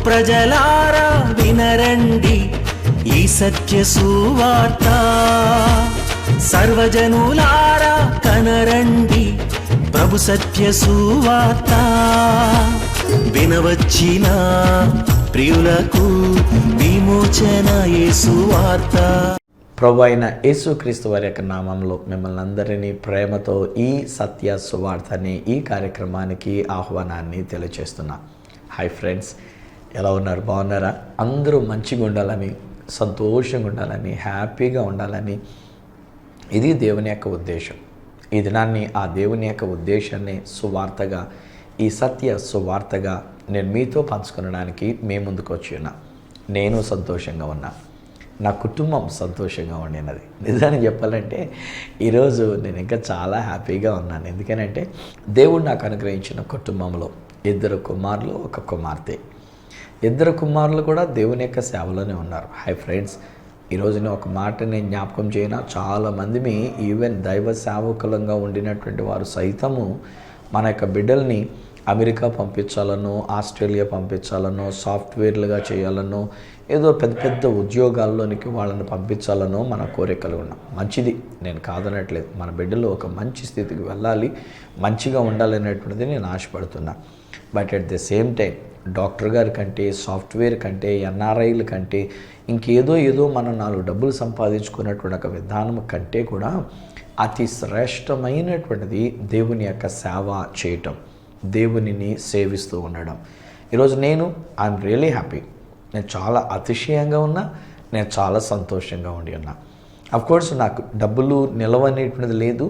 ప్రజలారా వినరండి ఈ సత్య సువార్త, సర్వజనులారా కనరండి ప్రభు సత్య సువార్త. వినవచ్చిన ప్రియులకు విమోచన యేసు వార్త. ప్రభు అయిన యేసుక్రీస్తు వారి యొక్క నామంలో మిమ్మల్ని అందరినీ ప్రేమతో ఈ సత్య సువార్త అనే ఈ కార్యక్రమానికి ఆహ్వానాన్ని తెలియజేస్తున్నా. హాయ్ ఫ్రెండ్స్, ఎలా ఉన్నారు? బాగున్నారా? అందరూ మంచిగా ఉండాలని, సంతోషంగా ఉండాలని, హ్యాపీగా ఉండాలని ఇది దేవుని యొక్క ఉద్దేశం. ఈ దినాన్ని ఆ దేవుని యొక్క ఉద్దేశాన్ని సువార్తగా, ఈ సత్య సువార్తగా నేను మీతో పంచుకొనడానికి మీ ముందుకు వచ్చి ఉన్నా. నేను సంతోషంగా ఉన్నా, నా కుటుంబం సంతోషంగా ఉండినది. నిజాన్ని చెప్పాలంటే ఈరోజు నేను ఇంకా చాలా హ్యాపీగా ఉన్నాను. ఎందుకనంటే దేవుడు నాకు అనుగ్రహించిన కుటుంబంలో 2 కుమారులు, 1 కుమార్తె. 2 కుమారులు కూడా దేవుని యొక్క సేవలోనే ఉన్నారు. హాయ్ ఫ్రెండ్స్, ఈరోజు నేను ఒక మాట నేను జ్ఞాపకం చేయనా, చాలామంది ఈవెన్ దైవ సేవకులంగా ఉండినటువంటి వారు సైతము మన యొక్క బిడ్డల్ని అమెరికా పంపించాలనో, ఆస్ట్రేలియా పంపించాలనో, సాఫ్ట్వేర్లుగా చేయాలనో, ఏదో పెద్ద పెద్ద ఉద్యోగాల్లోనికి వాళ్ళని పంపించాలనో మన కోరికలు ఉన్నాం. మంచిది, నేను కాదనట్లేదు. మన బిడ్డలు ఒక మంచి స్థితికి వెళ్ళాలి, మంచిగా ఉండాలనేటువంటిది నేను ఆశపడుతున్నా. But at the same time doctor గారి కంటే, సాఫ్ట్వేర్ కంటే, ఎన్ఆర్ఐల కంటే, ఇంకేదో మనం 4 డబ్బులు సంపాదించుకున్నటువంటి ఒక విధానం కంటే కూడా అతి శ్రేష్టమైనటువంటిది దేవుని యొక్క సేవ చేయటం, దేవునిని సేవిస్తూ ఉండడం. ఈరోజు ఐఎమ్ రియలీ హ్యాపీ. నేను చాలా అతిశయంగా ఉన్నా, నేను చాలా సంతోషంగా ఉండి ఉన్నా. అఫ్కోర్స్ నాకు డబ్బులు నిలవనేటువంటిది లేదు,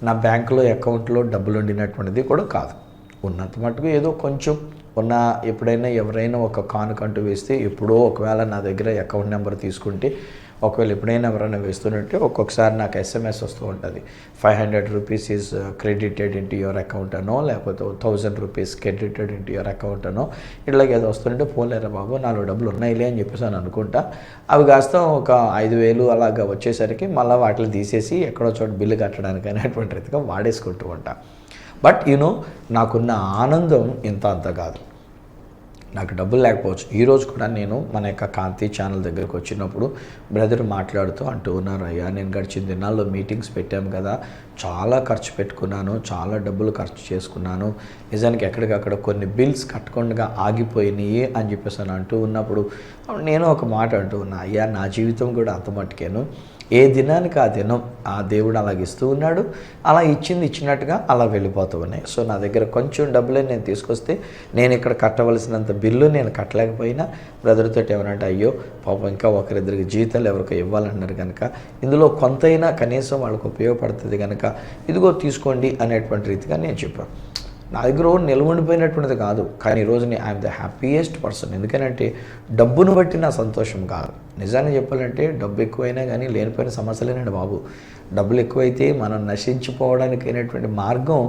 నా బ్యాంకులో అకౌంట్లో డబ్బులు ఉండినటువంటిది కూడా కాదు. ఉన్నంత మటుకు ఏదో కొంచెం ఉన్న, ఎప్పుడైనా ఎవరైనా ఒక కానుకంటూ వేస్తే, ఎప్పుడో ఒకవేళ నా దగ్గర అకౌంట్ నెంబర్ తీసుకుంటే, ఒకవేళ ఎప్పుడైనా ఎవరైనా వేస్తున్నట్టే ఒక్కొక్కసారి నాకు SMS వస్తూ ఉంటుంది, 500 rupees is credited into your account అనో, లేకపోతే 1000 rupees credited into your account అనో, ఇట్లాగే ఏదో వస్తుంటే పోలేరా బాబు 4 డబ్బులు ఉన్నాయిలే అని చెప్పేసి అని అనుకుంటా. అవి కాస్త ఒక 5000 అలాగా వచ్చేసరికి మళ్ళీ వాటిని తీసేసి ఎక్కడో చోట బిల్లు కట్టడానికి అనేటువంటి రీతిగా వాడేసుకుంటూ ఉంటా. బట్ నాకున్న ఆనందం ఇంత అంత కాదు. నాకు డబ్బులు లేకపోవచ్చు. ఈరోజు కూడా నేను మన యొక్క కాంతి ఛానల్ దగ్గరికి వచ్చినప్పుడు బ్రదర్ మాట్లాడుతూ అంటూ ఉన్నారు, అయ్యా నేను గడిచిన దినాల్లో మీటింగ్స్ పెట్టాము కదా, చాలా ఖర్చు పెట్టుకున్నాను, చాలా డబ్బులు ఖర్చు చేసుకున్నాను, నిజానికి ఎక్కడికక్కడ కొన్ని బిల్స్ కట్టకుండా ఆగిపోయినాయి అని చెప్పేసి అని అంటూ ఉన్నప్పుడు నేను ఒక మాట అంటూ ఉన్నా, అయ్యా నా జీవితం కూడా అంత మట్టుకేను, ఏ దినానికి ఆ దినం ఆ దేవుడు అలాగ ఇస్తూ ఉన్నాడు, అలా ఇచ్చినట్టుగా అలా వెళ్ళిపోతూ ఉన్నాయి. సో నా దగ్గర కొంచెం డబ్బులే నేను తీసుకొస్తే, నేను ఇక్కడ కట్టవలసినంత బిల్లు నేను కట్టలేకపోయినా బ్రదర్తో ఏమనంటే, అయ్యో పాపం ఇంకా ఒకరిద్దరికి జీతాలు ఎవరికో ఇవ్వాలన్నారు కనుక ఇందులో కొంతైనా కనీసం వాళ్ళకు ఉపయోగపడుతుంది కనుక ఇదిగో తీసుకోండి అనేటువంటి రీతిగా నేను చెప్పాను. నా దగ్గర నిలవండిపోయినటువంటిది కాదు, కానీ ఈరోజు ఐఎమ్ ద హ్యాపీయెస్ట్ పర్సన్. ఎందుకంటే డబ్బును బట్టి నా సంతోషం కాదు. నిజాన్ని చెప్పాలంటే డబ్బు ఎక్కువైనా కానీ లేనిపోయిన సమస్యలేనండి బాబు. డబ్బులు ఎక్కువైతే మనం నశించిపోవడానికి అయినటువంటి మార్గం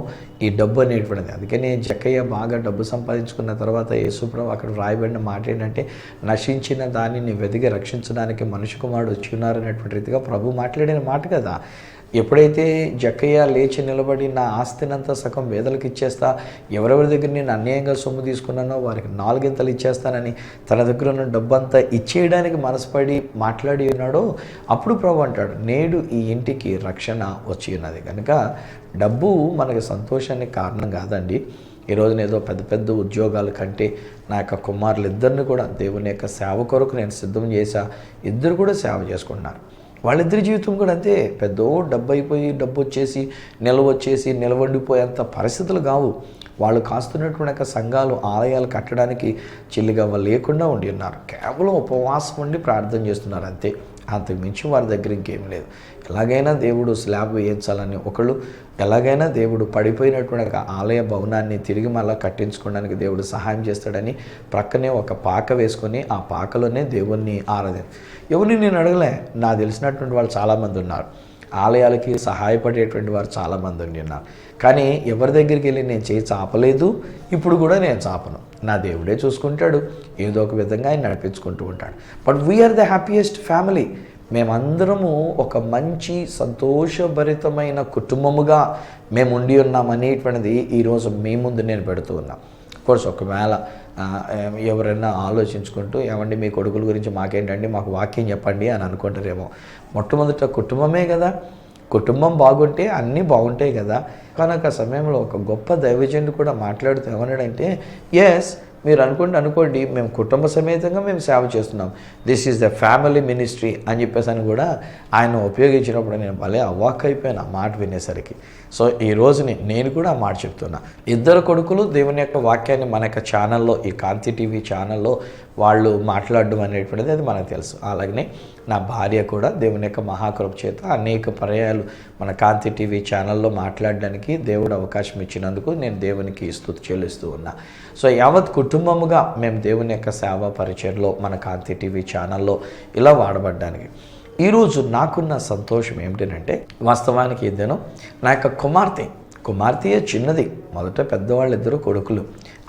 ఈ డబ్బు అనేటువంటిది. అందుకని జక్కయ్య బాగా డబ్బు సంపాదించుకున్న తర్వాత యేసుప్రభు అక్కడ వ్రాయబడిన మాట ఏంటంటే, నశించిన దానిని వెతికి రక్షించడానికి మనిషి కుమారుడు వచ్చి ఉన్నారు అనేటువంటి రీతిగా ప్రభు మాట్లాడిన మాట కదా. ఎప్పుడైతే జక్కయ్య లేచి నిలబడి నా ఆస్తినంతా సగం వేదలకు ఇచ్చేస్తా, ఎవరెవరి దగ్గర నేను అన్యాయంగా సొమ్ము తీసుకున్నానో వారికి 4 ఇంతలు ఇచ్చేస్తానని తన దగ్గర ఉన్న డబ్బంతా ఇచ్చేయడానికి మనసుపడి మాట్లాడి ఉన్నాడో, అప్పుడు ప్రభు అంటాడు, నేడు ఈ ఇంటికి రక్షణ వచ్చి ఉన్నది. కనుక డబ్బు మనకి సంతోషానికి కారణం కాదండి. ఈరోజు ఏదో పెద్ద పెద్ద ఉద్యోగాల కంటే నా యొక్క కుమారులు 2 కూడా దేవుని యొక్క సేవ కొరకు నేను సిద్ధం చేశా. 2 కూడా సేవ చేసుకుంటున్నారు. వాళ్ళిద్దరి జీవితం కూడా అంతే. పెద్ద డబ్బు అయిపోయి, డబ్బు వచ్చేసి నిలవండిపోయేంత పరిస్థితులు కావు. వాళ్ళు కాస్తున్నటువంటి సంఘాలు, ఆలయాలు కట్టడానికి చిల్లిగవ్వ లేకుండా ఉండి ఉన్నారు. కేవలం ఉపవాసం ఉండి ప్రార్థన చేస్తున్నారు అంతే. అంతకుమించి వారి దగ్గర ఇంకేం లేదు. ఎలాగైనా దేవుడు స్లాబ్ వేయించాలని ఒకళ్ళు, ఎలాగైనా దేవుడు పడిపోయినటువంటి ఆలయ భవనాన్ని తిరిగి మళ్ళీ కట్టించుకోవడానికి దేవుడు సహాయం చేస్తాడని ప్రక్కనే ఒక పాక వేసుకొని ఆ పాకలోనే దేవుణ్ణి ఎవరిని నేను అడగలే. నాకు తెలిసినటువంటి వాళ్ళు చాలామంది ఉన్నారు. ఆలయాలకి సహాయపడేటువంటి వారు చాలామంది ఉన్నారు. కానీ ఎవరి దగ్గరికి వెళ్ళి నేను చేయి చాపలేదు, ఇప్పుడు కూడా నేను చాపను. నా దేవుడే చూసుకుంటాడు, ఏదో ఒక విధంగా ఆయన నడిపించుకుంటూ ఉంటాడు. But we are the happiest family. మేమందరము ఒక మంచి సంతోషభరితమైన కుటుంబముగా మేము ఉండి ఉన్నామనేటువంటిది ఈరోజు మీ ముందు నేను పెడుతూ ఉన్నాం. కోర్స్ ఒకవేళ ఎవరైనా ఆలోచించుకుంటూ ఏమండి మీ కొడుకుల గురించి మాకేంటండి, మాకు వాక్యం చెప్పండి అని అనుకుంటారేమో. మొట్టమొదట కుటుంబమే కదా, కుటుంబం బాగుంటే అన్నీ బాగుంటాయి కదా. కనుక సమయంలో ఒక గొప్ప దైవజనుడు కూడా మాట్లాడుతూ ఏమన్నాడంటే, ఎస్ మీరు అనుకోండి మేము కుటుంబ సమేతంగా మేము సేవ చేస్తున్నాం, this is the family ministry అని చెప్పేసి అని కూడా ఆయన ఉపయోగించినప్పుడు నేను భలే అవాక్ అయిపోయాను ఆ మాట వినేసరికి. సో ఈ రోజుని నేను కూడా ఆ మాట చెప్తున్నా. ఇద్దరు కొడుకులు దేవుని యొక్క వాక్యాన్ని మన యొక్క ఛానల్లో, ఈ కాంతి టీవీ ఛానల్లో వాళ్ళు మాట్లాడడం అనేటువంటిది అది మనకు తెలుసు. అలాగనే నా భార్య కూడా దేవుని యొక్క మహాకృప చేత అనేక పర్యాయాలు మన కాంతి టీవీ ఛానల్లో మాట్లాడడానికి దేవుడు అవకాశం ఇచ్చినందుకు నేను దేవునికి స్తుతి చెల్లిస్తూ ఉన్నా. సో యావత్ కుటుంబముగా మేము దేవుని యొక్క సేవా పరిచయంలో మన కాంతి టీవీ ఛానల్లో ఇలా వాడబడ్డానికి ఈరోజు నాకున్న సంతోషం ఏమిటంటే, వాస్తవానికి ఇదేనో నా యొక్క కుమార్తెయే చిన్నది. మొదట పెద్దవాళ్ళిద్దరూ కొడుకులు,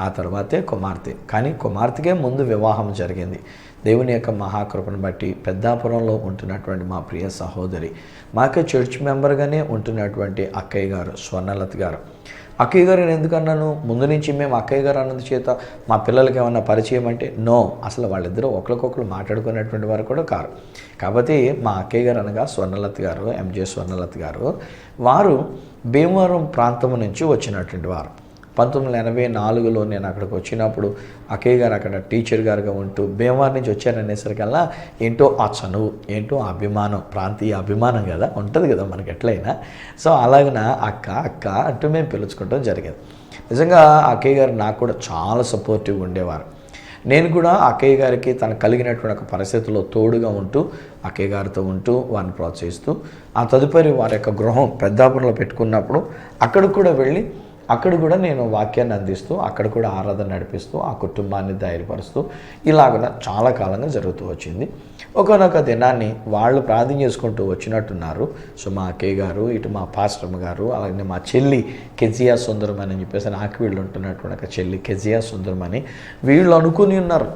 ఆ తర్వాతే కుమార్తె. కానీ కుమార్తెకే ముందు వివాహం జరిగింది. దేవుని యొక్క మహాకృపను బట్టి పెద్దాపురంలో ఉంటున్నటువంటి మా ప్రియ సహోదరి, మాకే చర్చ్ మెంబర్గానే ఉంటున్నటువంటి అక్కయ్య గారు, స్వర్ణలత గారు. అక్కయ్య గారు నేను ఎందుకన్నాను, ముందు నుంచి మేము అక్కయ్య గారు అన్నది చేత మా పిల్లలకి ఏమన్నా పరిచయం అంటే నో, అసలు వాళ్ళిద్దరూ ఒకరికొకరు మాట్లాడుకునేటువంటి వారు కూడా కారు. కాబట్టి మా అక్కయ్య గారు అనగా స్వర్ణలత గారు, ఎంజే స్వర్ణలత గారు, వారు భీమవరం ప్రాంతం నుంచి వచ్చినటువంటి వారు. 1984లో నేను అక్కడికి వచ్చినప్పుడు అక్కయ్య గారు అక్కడ టీచర్ గారుగా ఉంటూ భీమవరం నుంచి వచ్చారనేసరికల్లా ఏంటో ఆ చనువు, ఏంటో ఆ అభిమానం, ప్రాంతీయ అభిమానం కదా ఉంటుంది కదా మనకి ఎట్లయినా. సో అలాగన అక్క అంటూ మేము పిలుచుకోవడం జరిగింది. నిజంగా అక్కయ్య గారు నాకు కూడా చాలా సపోర్టివ్గా ఉండేవారు. నేను కూడా అక్కయ్య గారికి తనకు కలిగినటువంటి ఒక పరిస్థితుల్లో తోడుగా ఉంటూ అక్కయ్య గారితో ఉంటూ వారిని ప్రోత్సహిస్తూ, ఆ తదుపరి వారి యొక్క గృహం పెద్దాపురంలో పెట్టుకున్నప్పుడు అక్కడికి కూడా వెళ్ళి అక్కడ కూడా నేను వాక్యాన్ని అందిస్తూ, అక్కడ కూడా ఆరాధన నడిపిస్తూ, ఆ కుటుంబాన్ని ధైర్యపరుస్తూ ఇలాగ చాలా కాలంగా జరుగుతూ వచ్చింది. ఒకనొక దినాన్ని వాళ్ళు ప్రార్థన చేసుకుంటూ వచ్చినట్టున్నారు. సో మా అక్కయ్య గారు, ఇటు మా పాస్టర్మ గారు, అలాగే మా చెల్లి కెజియా సుందరం అని చెప్పేసి నాకు వీళ్ళు ఉంటున్నటువంటి ఒక చెల్లి కెజియా సుందరం అని వీళ్ళు అనుకుని ఉన్నారు.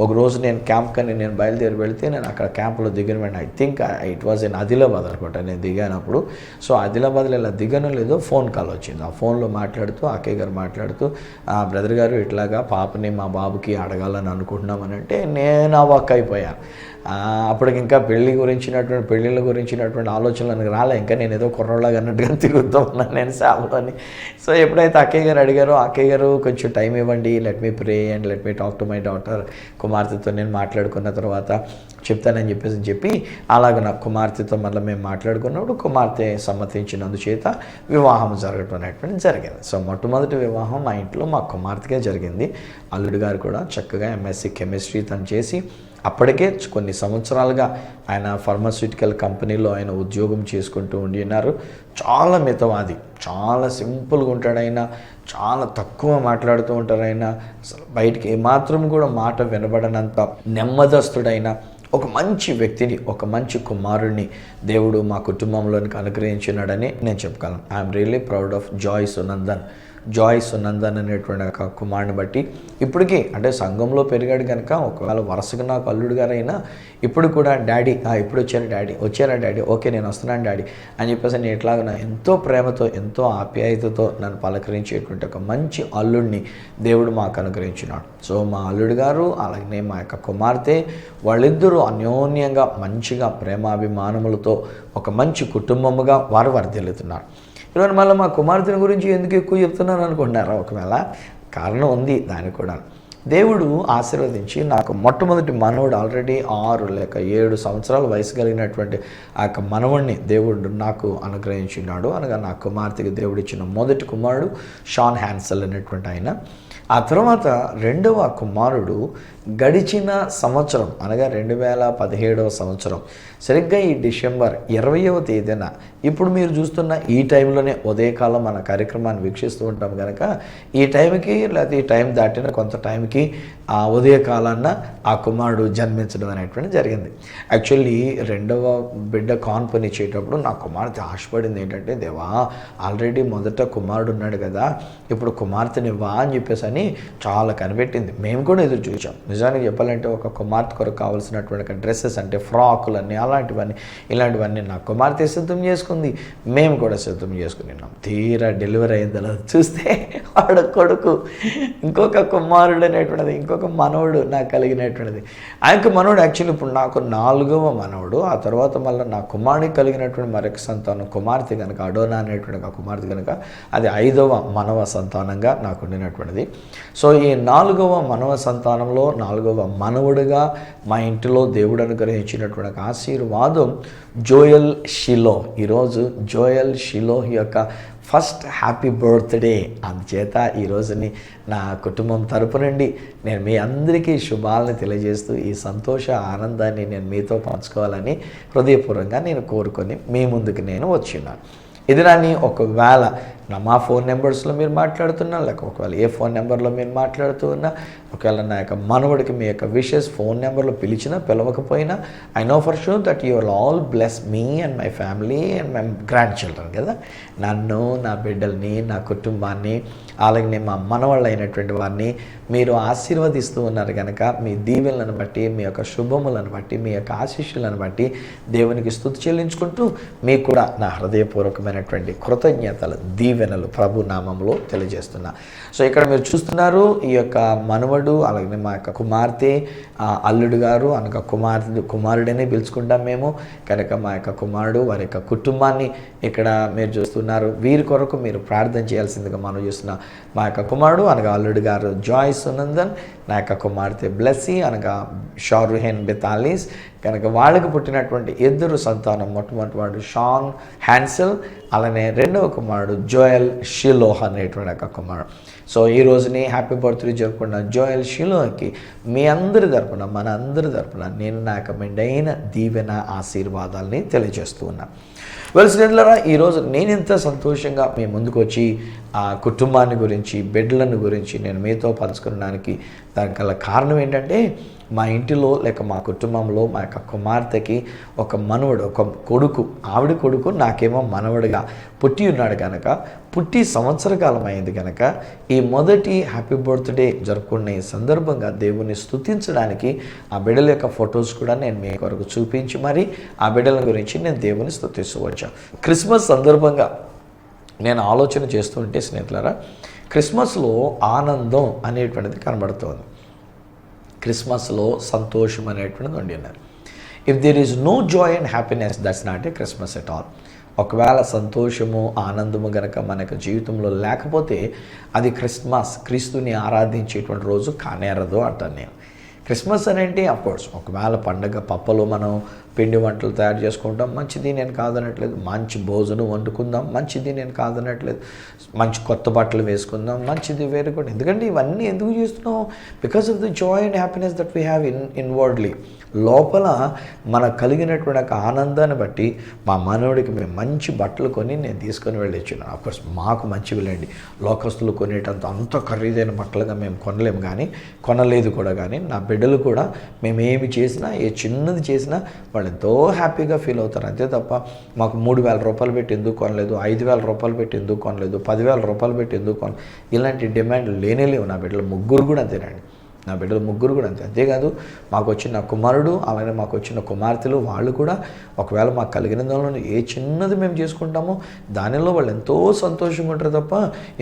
ఒకరోజు నేను క్యాంప్ కానీ నేను బయలుదేరి వెళితే నేను అక్కడ క్యాంపులో దిగిన వెంటనే I think it was in Adilabad అనుకుంటా నేను దిగానప్పుడు. సో ఆదిలాబాద్లో ఇలా దిగనో లేదో ఫోన్ కాల్ వచ్చింది. ఆ ఫోన్లో మాట్లాడుతూ అక్కయ్య గారు మాట్లాడుతూ, బ్రదర్ గారు ఇట్లాగా పాపని మా బాబుకి అడగాలని అనుకుంటున్నామని అంటే నేను అవాక్ అయిపోయాను. అప్పటికి ఇంకా పెళ్ళిళ్ళ గురించినటువంటి ఆలోచనలు నాకు రాలే. ఇంకా నేను ఏదో కుర్రోళ్ళగా అన్నట్టుగా తిరుగుతూ ఉన్నాను నేను సేవలోని. సో ఎప్పుడైతే అక్కయ్య గారు అడిగారో, అక్కయ్య గారు కొంచెం టైం ఇవ్వండి, let me pray and let me talk to my daughter, కుమార్తెతో నేను మాట్లాడుకున్న తర్వాత చెప్తానని చెప్పి అలాగ నా కుమార్తెతో మళ్ళీ మేము మాట్లాడుకున్నప్పుడు కుమార్తె సమ్మతించినందుచేత వివాహం జరగటం అనేటువంటి జరిగింది. సో మొట్టమొదటి వివాహం మా ఇంట్లో మా కుమార్తెకే జరిగింది. అల్లుడు గారు కూడా చక్కగా ఎంఎస్సి కెమిస్ట్రీ తను చేసి అప్పటికే కొన్ని సంవత్సరాలుగా ఆయన ఫార్మాస్యూటికల్ కంపెనీలో ఆయన ఉద్యోగం చేసుకుంటూ ఉన్నారు. చాలా మితవాది, చాలా సింపుల్గా ఉంటాడు ఆయన, చాలా తక్కువ మాట్లాడుతూ ఉంటారు ఆయన. అసలు బయటికి ఏమాత్రం కూడా మాట వినబడనంత నెమ్మదస్తుడైన ఒక మంచి వ్యక్తిని, ఒక మంచి కుమారుడిని దేవుడు మా కుటుంబంలోనికి అనుగ్రహించినాడని నేను చెప్పగలను. I'm really proud of Joy Sunandan అనేటువంటి ఒక కుమారుని బట్టి ఇప్పటికీ, అంటే సంఘంలో పెరిగాడు కనుక ఒకవేళ వరుసగా నాకు అల్లుడు గారైనా ఇప్పుడు కూడా డాడీ ఇప్పుడు వచ్చారా డాడీ, ఓకే నేను వస్తున్నాను డాడీ అని చెప్పేసి నేను ఎట్లాగా ఎంతో ప్రేమతో ఎంతో ఆప్యాయతతో నన్ను పలకరించేటువంటి ఒక మంచి అల్లుడిని దేవుడు మాకు అనుగ్రహించినాడు. సో మా అల్లుడు గారు అలాగే మా యొక్క కుమార్తె వాళ్ళిద్దరూ అన్యోన్యంగా మంచిగా ప్రేమాభిమానములతో ఒక మంచి కుటుంబముగా వారు వర్ధిల్లుతున్నారు. ఈరోజు మళ్ళీ మా కుమార్తెని గురించి ఎందుకు ఎక్కువ చెప్తున్నాను అనుకుంటున్నారా? ఒకవేళ కారణం ఉంది దానికి కూడా. దేవుడు ఆశీర్వదించి నాకు మొట్టమొదటి మనవడు ఆల్రెడీ 6 లేక 7 సంవత్సరాల వయసు కలిగినటువంటి ఆ యొక్క మనవడిని దేవుడు నాకు అనుగ్రహించినాడు. అనగా నా కుమార్తెకి దేవుడు ఇచ్చిన మొదటి కుమారుడు షాన్ హ్యాన్సెల్ అనేటువంటి ఆయన. ఆ తర్వాత రెండవ కుమారుడు గడిచిన సంవత్సరం అనగా 2017వ సంవత్సరం సరిగ్గా ఈ డిసెంబర్ 20వ తేదీన, ఇప్పుడు మీరు చూస్తున్న ఈ టైంలోనే ఉదయకాలం మన కార్యక్రమాన్ని వీక్షిస్తూ ఉంటాం కనుక ఈ టైంకి లేకపోతే ఈ టైం దాటిన కొంత టైంకి ఆ ఉదయకాలాన్న ఆ కుమారుడు జన్మించడం అనేటువంటి జరిగింది. యాక్చువల్లీ రెండవ బిడ్డ కాన్పనిచ్చేటప్పుడు నా కుమార్తె ఆశపడింది ఏంటంటే, దేవా ఆల్రెడీ మొదట కుమారుడు ఉన్నాడు కదా, ఇప్పుడు కుమార్తెనివ్వా అని చెప్పేసి అని చాలా కనిపెట్టింది. మేము కూడా ఎదురు చూసాం. నిజానికి చెప్పాలంటే ఒక కుమార్తె కొరకు కావాల్సినటువంటి డ్రెస్సెస్ అంటే ఫ్రాకులన్నీ అలాంటివన్నీ ఇలాంటివన్నీ నా కుమార్తె సిద్ధం చేసుకుంది, మేము కూడా సిద్ధం చేసుకున్నాం. తీరా డెలివరీ అయింది చూస్తే వాడు కొడుకు ఇంకొక కుమారుడు అనేటువంటిది, ఇంకొక మనవడు నాకు కలిగినటువంటిది. ఆ యొక్క మనవడు యాక్చువల్లీ ఇప్పుడు నాకు 4వ మనవడు. ఆ తర్వాత మళ్ళీ నా కుమారుడికి కలిగినటువంటి మరొక సంతానం కుమార్తె కనుక, అడోనా అనేటువంటి ఆ కుమార్తె కనుక అది 5వ మనవ సంతానంగా నాకు ఉండినటువంటిది. సో ఈ 4వ మనవ సంతానంలో 4వ మనవుడిగా మా ఇంటిలో దేవుడు అనుగ్రహించినటువంటి ఆశీర్వాదం జోయల్ షిలో. ఈరోజు జోయల్ షిలో యొక్క ఫస్ట్ హ్యాపీ బర్త్డే. అందుచేత ఈరోజుని నా కుటుంబం తరపు నుండి నేను మీ అందరికీ శుభాలను తెలియజేస్తూ ఈ సంతోష ఆనందాన్ని నేను మీతో పంచుకోవాలని హృదయపూర్వకంగా నేను కోరుకొని మీ ముందుకు నేను వచ్చిన్నాను. ఇది నాని ఒకవేళ మా ఫోన్ నెంబర్స్లో మీరు మాట్లాడుతున్నా, లేక ఒకవేళ ఏ ఫోన్ నెంబర్లో మీరు మాట్లాడుతూ ఉన్నా, ఒకవేళ నా యొక్క మనవడికి మీ యొక్క విషెస్ ఫోన్ నెంబర్లో పిలిచినా పిలవకపోయినా, I know for sure that you will all bless me and my family and my grandchildren కదా. నన్ను, నా బిడ్డల్ని, నా కుటుంబాన్ని, అలాగే మా మనవాళ్ళు అయినటువంటి వారిని మీరు ఆశీర్వదిస్తూ ఉన్నారు కనుక మీ దీవెనలను బట్టి, మీ యొక్క శుభములను బట్టి, మీ యొక్క ఆశీస్సులను బట్టి దేవునికి స్తుతి చెల్లించుకుంటూ మీకు కూడా నా హృదయపూర్వకమైనటువంటి కృతజ్ఞతలు, దీవెనలు ప్రభు నామంలో తెలియజేస్తున్నా. సో ఇక్కడ మీరు చూస్తున్నారు ఈ యొక్క మనవడు, అలాగే మా యొక్క కుమార్తె, అల్లుడు గారు అనగా కుమారుడనే పిలుచుకుంటాం మేము కనుక మా యొక్క కుమారుడు, వారి యొక్క కుటుంబాన్ని ఇక్కడ మీరు చూస్తున్నారు. వీరి కొరకు మీరు ప్రార్థన చేయాల్సిందిగా మనం చూస్తున్నా. మా యొక్క కుమారుడు అనగా అల్లుడు గారు జాయిస్ సునందన్, నా యొక్క కుమార్తె బ్లెస్సీ అనగా షారుహెన్ బెతాలీస్ కనుక వాళ్ళకి పుట్టినటువంటి 2 సంతానం, మొట్టమొదటి వాడు షాన్ హ్యాన్సెల్, అలానే 2వ కుమారుడు జోయల్ షిలోహ్ అనేటువంటి ఒక కుమారుడు. సో ఈ రోజుని హ్యాపీ బర్త్డే జరుపుకున్న జోయల్ షిలోహ్కి మీ అందరి తరపున, మన అందరి తరపున నేను నా యొక్క మెండైన దీవెన ఆశీర్వాదాలని తెలియజేస్తూ ఉన్నాను. స్నేహితులారా, ఈరోజు నేను ఎంత సంతోషంగా మీ ముందుకు వచ్చి ఆ కుటుంబాన్ని గురించి, బిడ్డలను గురించి నేను మీతో పంచుకోవడానికి దానికి గల కారణం ఏంటంటే, మా ఇంటిలో లేక మా కుటుంబంలో మా యొక్క కుమార్తెకి ఒక మనవడు, ఒక కొడుకు, ఆవిడ కొడుకు నాకేమో మనవడిగా పుట్టి ఉన్నాడు కనుక, పుట్టి సంవత్సర కాలం అయింది కనుక ఈ మొదటి హ్యాపీ బర్త్డే జరుపుకునే సందర్భంగా దేవుని స్తుతించడానికి ఆ బిడ్డల యొక్క ఫొటోస్ కూడా నేను మీ కొరకు చూపించి మరి ఆ బిడ్డల గురించి నేను దేవుని స్తుతిస్తూ వచ్చాను. క్రిస్మస్ సందర్భంగా నేను ఆలోచన చేస్తూ ఉంటే స్నేహితులారా, క్రిస్మస్లో ఆనందం అనేటువంటిది కనబడుతోంది. క్రిస్మస్లో సంతోషం అనేటువంటిది ఉండినారు. If there is no joy and happiness, that's not a Christmas at all. ఒకవేళ సంతోషము, ఆనందము గనక మనకు జీవితంలో లేకపోతే అది క్రీస్తుని ఆరాధించేటువంటి రోజు కానేరదు అంటాను నేను. క్రిస్మస్ అనేది అఫ్కోర్స్ ఒకవేళ పండగ పప్పలు మనం పిండి వంటలు తయారు చేసుకుంటాం, మంచిది, నేను కాదనట్లేదు. మంచి భోజనం వండుకుందాం, మంచిది, నేను కాదనట్లేదు. మంచి కొత్త బట్టలు వేసుకుందాం, మంచిది, వేరే కూడా. ఎందుకంటే ఇవన్నీ ఎందుకు చేస్తున్నాం? Because of the Joy and happiness that we have inwardly. లోపల మనకు కలిగినటువంటి ఒక ఆనందాన్ని బట్టి మా మనవుడికి మేము మంచి బట్టలు కొని నేను తీసుకొని వెళ్ళొచ్చున్నాను. అఫ్కోర్స్ మాకు మంచివి లేండి, లోకస్తులు కొనేటంత అంత ఖరీదైన బట్టలుగా మేము కొనలేము, కానీ కొనలేదు కూడా. కానీ నా బిడ్డలు కూడా మేము ఏమి చేసినా, ఏ చిన్నది చేసినా వాళ్ళు ఎంతో హ్యాపీగా ఫీల్ అవుతారు. అంతే తప్ప మాకు 3,000 రూపాయలు పెట్టి ఎందుకు కొనలేదు, 5,000 రూపాయలు పెట్టి ఎందుకు కొనలేదు, 10,000 రూపాయలు పెట్టి ఎందుకు కొనలేదు, ఇలాంటి డిమాండ్ లేనేలేవు. నా బిడ్డలు ముగ్గురు కూడా అంతేనండి. అంతేకాదు మాకు వచ్చిన కుమారుడు, అలాగే మాకు వచ్చిన కుమార్తెలు, వాళ్ళు కూడా ఒకవేళ మాకు కలిగిన దానిలో ఏ చిన్నది మేము చేసుకుంటామో దానిలో వాళ్ళు ఎంతో సంతోషంగా ఉంటారు తప్ప,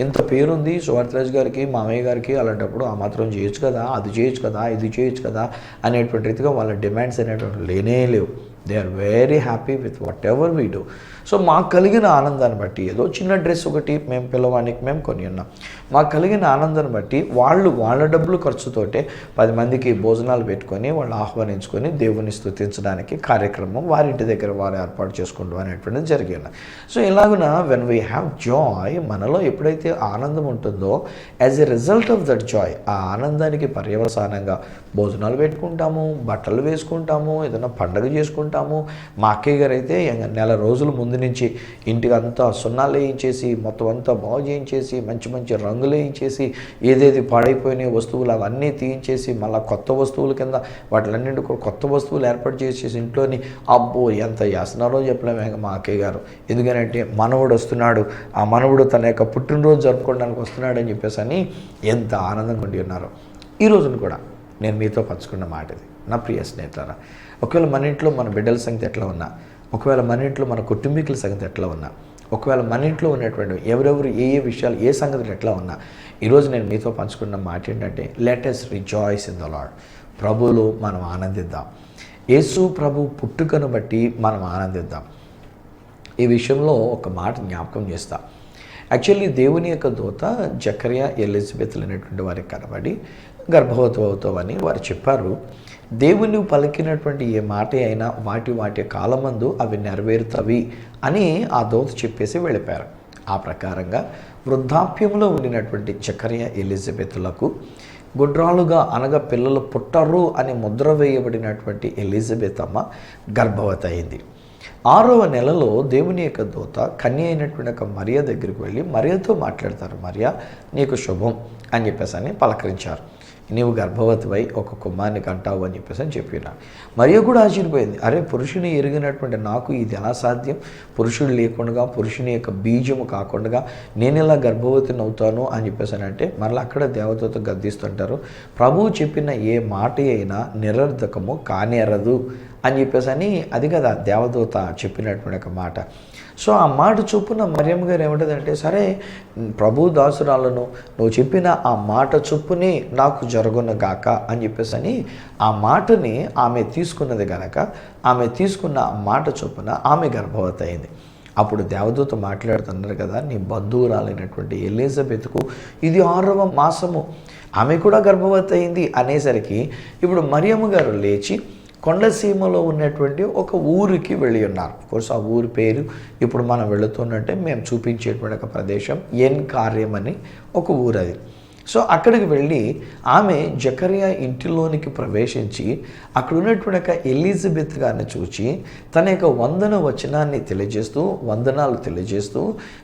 ఇంత పేరుంది సువార్తరాజు గారికి, మామయ్య గారికి, అలాంటప్పుడు ఆ మాత్రం చేయొచ్చు కదా, అది చేయొచ్చు కదా, ఇది చేయొచ్చు కదా అనేటువంటి రీతిగా వాళ్ళ డిమాండ్స్ అనేటువంటి లేనే లేవు. They are very happy with whatever we do. So మాకు కలిగిన ఆనందాన్ని బట్టి ఏదో చిన్న డ్రెస్ ఒకటి మేము పిల్లవానికి మేము కొని ఉన్నాం. మాకు కలిగిన ఆనందాన్ని బట్టి వాళ్ళ డబ్బులు ఖర్చుతోటే 10 మందికి భోజనాలు పెట్టుకొని వాళ్ళు ఆహ్వానించుకొని దేవుని స్తుతించడానికి కార్యక్రమం వారింటి దగ్గర వారు ఏర్పాటు చేసుకుంటాం అనేటువంటిది జరిగింది. సో ఇలాగున వెన్ వీ హ్యావ్ జాయ్, మనలో ఎప్పుడైతే ఆనందం ఉంటుందో as a result of that Joy, ఆ ఆనందానికి పర్యవసానంగా భోజనాలు పెట్టుకుంటాము, బట్టలు వేసుకుంటాము, ఏదైనా పండుగ చేసుకుంటాము, చేసుకుంటాము. మా అక్కయ్య గారు అయితే నెల రోజుల ముందు నుంచి ఇంటికి అంతా సున్నాలు వేయించేసి మొత్తం అంతా బాగు చేయించేసి మంచి మంచి రంగులు వేయించేసి ఏదేది పాడైపోయిన వస్తువులు అవన్నీ తీయించేసి మళ్ళీ కొత్త వస్తువుల కింద వాటిలన్నింటి కూడా కొత్త వస్తువులు ఏర్పాటు చేసేసి ఇంట్లోని అబ్బో ఎంత చేస్తున్నారో చెప్పలేము మా అక్కయ్య గారు. ఎందుకంటే మనవడు వస్తున్నాడు, ఆ మనవడు తన యొక్క పుట్టినరోజు జరుపుకోవడానికి వస్తున్నాడు అని చెప్పేసి అని ఎంత ఆనందంగా ఉండి ఉన్నారు. ఈ రోజున కూడా నేను మీతో పంచుకున్న మాట ఇది. నా ప్రియ స్నేహితులారా, ఒకవేళ మన ఇంట్లో మన బిడ్డల సంగతి ఎట్లా ఉన్నా, ఒకవేళ మన ఇంట్లో మన కుటుంబీకుల సంగతి ఎట్లా ఉన్నా, ఒకవేళ మన ఇంట్లో ఉన్నటువంటి ఎవరెవరు ఏ విషయాలు ఏ సంగతులు ఎట్లా ఉన్నా, ఈరోజు నేను మీతో పంచుకున్న మాట ఏంటంటే let us rejoice in the lord. ప్రభువులో మనం ఆనందిద్దాం. యేసు ప్రభు పుట్టుకను బట్టి మనం ఆనందిద్దాం. ఈ విషయంలో ఒక మాట జ్ఞాపకం చేస్తా. యాక్చువల్లీ దేవుని యొక్క దూత జకర్యా ఎలిజబెత్లు అనేటువంటి వారికి కనబడి గర్భవతి అవుతావని వారు చెప్పారు. దేవుని పలికినటువంటి ఏ మాట అయినా వాటి కాలమందు అవి నెరవేరుతవి అని ఆ దూత చెప్పేసి వెళ్ళిపోయారు. ఆ ప్రకారంగా వృద్ధాప్యంలో ఉండినటువంటి జకర్యా ఎలిజబెత్లకు గుడ్రాలుగా అనగా పిల్లలు పుట్టరు అని ముద్ర వేయబడినటువంటి ఎలిజబెత్ అమ్మ గర్భవతి అయింది. 6వ నెలలో దేవుని యొక్క దూత కన్య అయినటువంటి ఒక మరియ దగ్గరికి వెళ్ళి మరియతో మాట్లాడతారు. మరియ నీకు శుభం అని చెప్పేసి అని పలకరించారు. నీవు గర్భవతివై ఒక కుమారుని కంటావు అని చెప్పేసి అని చెప్పిన మరియ కూడా ఆశ్చర్యపోయింది. అరే, పురుషుని ఎరిగినటువంటి నాకు ఇది ఎలా సాధ్యం? పురుషుడు లేకుండా పురుషుని యొక్క బీజము కాకుండా నేను ఇలా గర్భవతిని అవుతాను అని చెప్పేసి అని అంటే మరలా అక్కడ దేవదూత గద్దిస్తుంటారు. ప్రభువు చెప్పిన ఏ మాట అయినా నిరర్ధకము కానేరదు అని చెప్పేసి అని అది కదా దేవదూత చెప్పినటువంటి ఒక మాట. సో ఆ మాట చొప్పున మరియమ్మ గారు ఏమంటుందంటే, సరే ప్రభు దాసురాలను నువ్వు చెప్పిన ఆ మాట చొప్పునే నాకు జరుగును గాక అని చెప్పేసి అని ఆ మాటని ఆమె తీసుకున్నది గనక ఆమె తీసుకున్న ఆ మాట చొప్పున ఆమె గర్భవతి అయింది. అప్పుడు దేవదూత మాట్లాడుతున్నారు కదా, నీ బంధువురాలైనటువంటి ఎలిజబెత్కు ఇది 6వ మాసము, ఆమె కూడా గర్భవతి అయింది అనేసరికి ఇప్పుడు మరియమ్మ గారు లేచి కొండసీమలో ఉన్నటువంటి ఒక ఊరికి వెళ్ళి ఉన్నారు. కోర్స్ ఆ ఊరి పేరు ఇప్పుడు మనం వెళుతున్నట్టే మేము చూపించేటువంటి ఒక ప్రదేశం ఎన్ కార్యం అని ఒక ఊరు అది. సో అక్కడికి వెళ్ళి ఆమె జకర్యా ఇంటిలోనికి ప్రవేశించి అక్కడ ఉన్నటువంటి ఒక ఎలిజబెత్ గారిని చూచి తన యొక్క వచనాన్ని వందనాలు తెలియజేస్తూ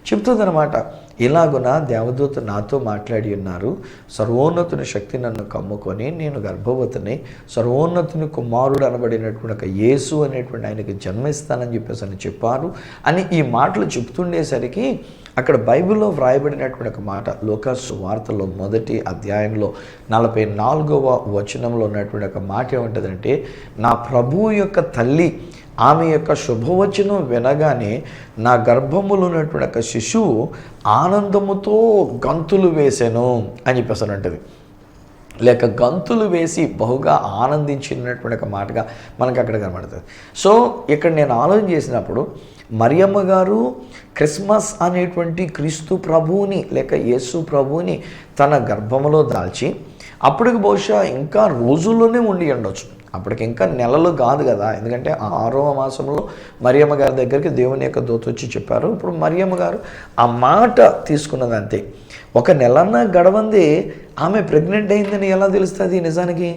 చెప్తుందన్నమాట. ఇలాగున దేవదూత నాతో మాట్లాడి ఉన్నారు, సర్వోన్నతుని శక్తి నన్ను కమ్ముకొని నేను గర్భవతిని, సర్వోన్నతుని కుమారుడు అనబడినటువంటి ఒక యేసు అనేటువంటి ఆయనకి జన్మిస్తానని చెప్పేసి అని చెప్పారు అని ఈ మాటలు చెప్తుండేసరికి అక్కడ బైబిల్లో వ్రాయబడినటువంటి ఒక మాట లూకా సువార్తలో 1వ అధ్యాయంలో 44వ వచనంలో ఉన్నటువంటి ఒక మాట ఏముంటుందంటే, నా ప్రభువు యొక్క తల్లి ఆమె యొక్క శుభవచనం వినగానే నా గర్భములో ఉన్నటువంటి ఒక శిశువు ఆనందముతో గంతులు వేసెను అని చెప్పేసి అంటది. లేక గంతులు వేసి బహుగా ఆనందించినటువంటి ఒక మాటగా మనకు అక్కడ కనబడుతుంది. సో ఇక్కడ నేను ఆలోచన చేసినప్పుడు మరియమ్మ గారు క్రిస్మస్ అనేటువంటి క్రీస్తు ప్రభువుని లేక యేసు ప్రభువుని తన గర్భములో దాల్చి అప్పటికి బహుశా ఇంకా రోజుల్లోనే ఉండి ఉండొచ్చు. అప్పటికి ఇంకా నెలలు కాదు కదా, ఎందుకంటే 6వ మాసంలో మరియమ్మ గారి దగ్గరికి దేవుని యొక్క దూత వచ్చి చెప్పారు. ఇప్పుడు మరియమ్మ గారు ఆ మాట తీసుకున్నది అంతే. ఒక నెలన్నా గడవంది ఆమె ప్రెగ్నెంట్ అయిందని ఎలా తెలుస్తుంది నిజానికి?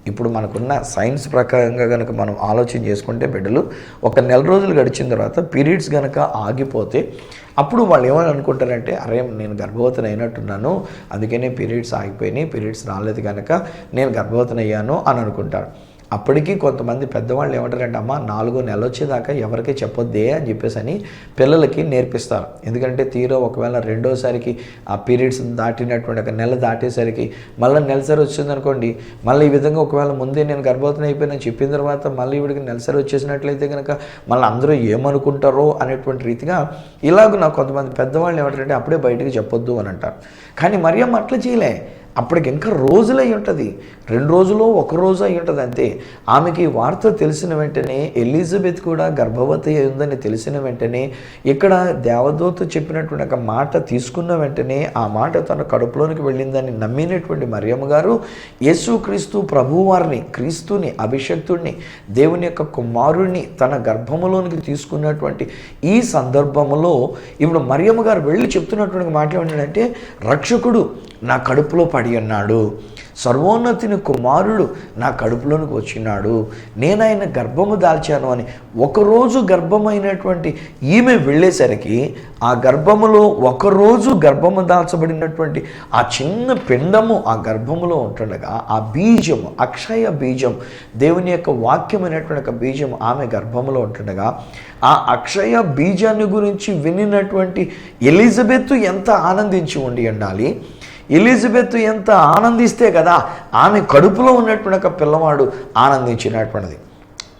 ఇప్పుడు మనకున్న సైన్స్ ప్రకారంగా కనుక మనం ఆలోచన చేసుకుంటే బిడ్డలు ఒక నెల రోజులు గడిచిన తర్వాత పీరియడ్స్ కనుక ఆగిపోతే అప్పుడు వాళ్ళు ఏమని అనుకుంటారంటే, అరే నేను గర్భవతిని అయినట్టున్నాను, అందుకనే పీరియడ్స్ ఆగిపోయినాయి, పీరియడ్స్ రాలేదు కనుక నేను గర్భవతిని అయ్యాను అని అనుకుంటారు. అప్పటికీ కొంతమంది పెద్దవాళ్ళు ఏమంటారంటే, అమ్మ 4వ నెల వచ్చేదాకా ఎవరికి చెప్పొద్దే అని చెప్పేసి అని పిల్లలకి నేర్పిస్తారు. ఎందుకంటే తీరో ఒకవేళ రెండోసారికి ఆ పీరియడ్స్ దాటినటువంటి ఒక నెల దాటేసరికి మళ్ళీ నెలసరి వచ్చిందనుకోండి, మళ్ళీ ఈ విధంగా ఒకవేళ ముందే నేను గర్భవతిని అయిపోయినా చెప్పిన తర్వాత మళ్ళీ వీడికి నెలసరి వచ్చేసినట్లయితే కనుక మళ్ళీ అందరూ ఏమనుకుంటారో అనేటువంటి రీతిగా ఇలాగ నాకు కొంతమంది పెద్దవాళ్ళు ఏమంటారంటే అప్పుడే బయటకు చెప్పొద్దు అని అంటారు. కానీ మరియమ్మ అట్లా చేయలే. అప్పటికి ఇంకా రోజులు అయి ఉంటుంది, 2 రోజులు 1 రోజు అయి ఉంటుంది అంతే. ఆమెకి ఈ వార్త తెలిసిన వెంటనే ఎలిజబెత్ కూడా గర్భవతి ఉందని తెలిసిన వెంటనే ఇక్కడ దేవదూత చెప్పినటువంటి ఒక మాట తీసుకున్న వెంటనే ఆ మాట తన కడుపులోనికి వెళ్ళిందని నమ్మినటువంటి మరియమ్మ గారు యేసుక్రీస్తు ప్రభువారిని, క్రీస్తుని, అభిషక్తుడిని, దేవుని యొక్క కుమారుడిని తన గర్భములోనికి తీసుకున్నటువంటి ఈ సందర్భంలో ఇప్పుడు మరియమ్మ గారు వెళ్ళి చెప్తున్నటువంటి మాట ఏంటంటే, రక్షకుడు నా కడుపులో పడి ఉన్నాడు, సర్వోన్నతిని కుమారుడు నా కడుపులోనికి వచ్చినాడు, నేను ఆయన గర్భము దాల్చాను అని ఒకరోజు గర్భమైనటువంటి ఈమె వెళ్ళేసరికి ఆ గర్భములో ఒకరోజు గర్భము దాల్చబడినటువంటి ఆ చిన్న పిండము ఆ గర్భములో ఉంటుండగా ఆ బీజము, అక్షయ బీజం, దేవుని యొక్క వాక్యమైనటువంటి ఒక బీజం ఆమె గర్భములో ఉంటుండగా ఆ అక్షయ బీజాన్ని గురించి వినినటువంటి ఎలిజబెత్ ఎంత ఆనందించి ఉండాలి. ఎలిజబెత్ ఎంత ఆనందిస్తే కదా ఆమె కడుపులో ఉన్నటువంటి ఒక పిల్లవాడు ఆనందించినటువంటిది.